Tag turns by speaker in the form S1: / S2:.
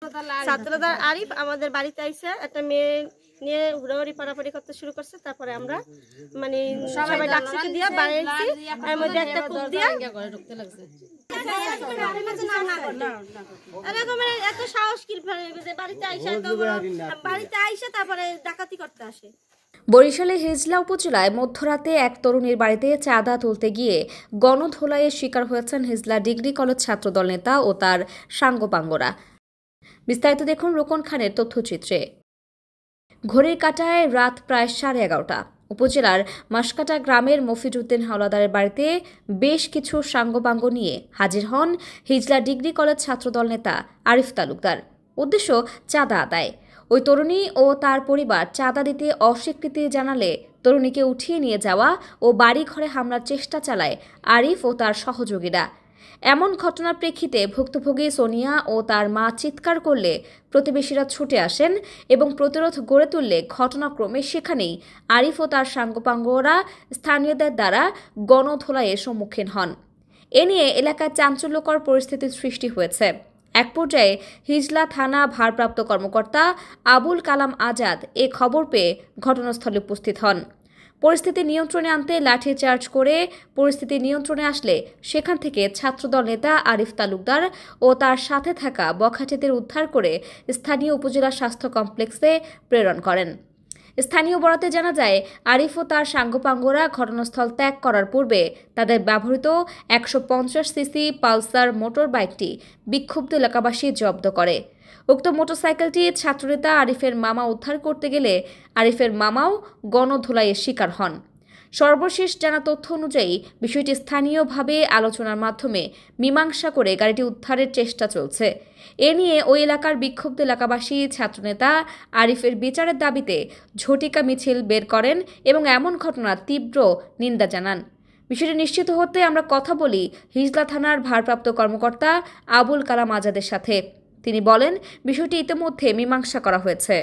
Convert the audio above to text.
S1: ছাত্রদল আরিফ আমাদের বাড়িতে আইসে একটা মেয়ে নিয়ে হুড়াহুড়ি পাড়াপাড়ি করতে শুরু করছে। তারপরে আমরা মানে সবাই ডাকছিকে দিয়ে বাড়িয়েছি, এর মধ্যে একটা কুপ দিয়ে এত সাহস কি বাড়িতে আইসে তারপরে ডাকাতি করতে আসে।
S2: বরিশালে হিজলা উপজেলায় মধ্যরাতে এক তরুণীর বাড়িতে চাঁদা তুলতে গিয়ে গণধোলাইয়ের শিকার হয়েছেন হিজলা ডিগ্রি কলেজ ছাত্রদল নেতা ও তার সাঙ্গপাঙ্গরা। বিস্তারিত দেখুন রোকন খানের তথ্যচিত্রে। ঘড়ির কাঁটায় রাত প্রায় 11:30। উপজেলার মাসকাটা গ্রামের মফিজ উদ্দিন হাওলাদারের বাড়িতে বেশ কিছু সাঙ্গপাঙ্গ নিয়ে হাজির হন হিজলা ডিগ্রি কলেজ ছাত্রদল নেতা আরিফ তালুকদার। উদ্দেশ্য চাঁদা আদায়। ওই তরুণী ও তার পরিবার চাঁদা দিতে অস্বীকৃতি জানালে তরুণীকে উঠিয়ে নিয়ে যাওয়া ও বাড়িঘরে হামলার চেষ্টা চালায় আরিফ ও তার সহযোগীরা। এমন ঘটনার প্রেক্ষিতে ভুক্তভোগী সোনিয়া ও তার মা চিৎকার করলে প্রতিবেশীরা ছুটে আসেন এবং প্রতিরোধ গড়ে তুললে ঘটনাক্রমে সেখানেই আরিফ ও তার সাঙ্গপাঙ্গরা স্থানীয়দের দ্বারা গণধোলাইয়ের সম্মুখীন হন। এ নিয়ে এলাকায় চাঞ্চল্যকর পরিস্থিতির সৃষ্টি হয়েছে। এক পর্যায়ে হিজলা থানা ভারপ্রাপ্ত কর্মকর্তা আবুল কালাম আজাদ এ খবর পেয়ে ঘটনাস্থলে উপস্থিত হন। পরিস্থিতি নিয়ন্ত্রণে আনতে লাঠিচার্জ করে পরিস্থিতি নিয়ন্ত্রণে আসলে সেখান থেকে ছাত্রদল নেতা আরিফ তালুকদার ও তার সাথে থাকা বখাটেদের উদ্ধার করে স্থানীয় উপজেলা স্বাস্থ্য কমপ্লেক্সে প্রেরণ করেন। স্থানীয় বরাতে জানা যায়, আরিফ ও তার সাঙ্গপাঙ্গরা ঘটনাস্থল ত্যাগ করার পূর্বে তাদের ব্যবহৃত 150 সিসি পালসার মোটর বাইকটি বিক্ষুব্ধ এলাকাবাসী জব্দ করে। উক্ত মোটরসাইকেলটি ছাত্রনেতা আরিফের মামা উদ্ধার করতে গেলে আরিফের মামাও গণধোলাইয়ের শিকার হন। সর্বশেষ জানা তথ্য অনুযায়ী বিষয়টি স্থানীয়ভাবে আলোচনার মাধ্যমে মীমাংসা করে গাড়িটি উদ্ধারের চেষ্টা চলছে। এ নিয়ে ওই এলাকার বিক্ষুব্ধ এলাকাবাসী ছাত্রনেতা আরিফের বিচারের দাবিতে ঝটিকা মিছিল বের করেন এবং এমন ঘটনার তীব্র নিন্দা জানান। বিষয়টি নিশ্চিত হতে আমরা কথা বলি হিজলা থানার ভারপ্রাপ্ত কর্মকর্তা আবুল কালাম আজাদের সাথে। তিনি বলেন, বিষয়টি ইতিমধ্যে মীমাংসা করা হয়েছে।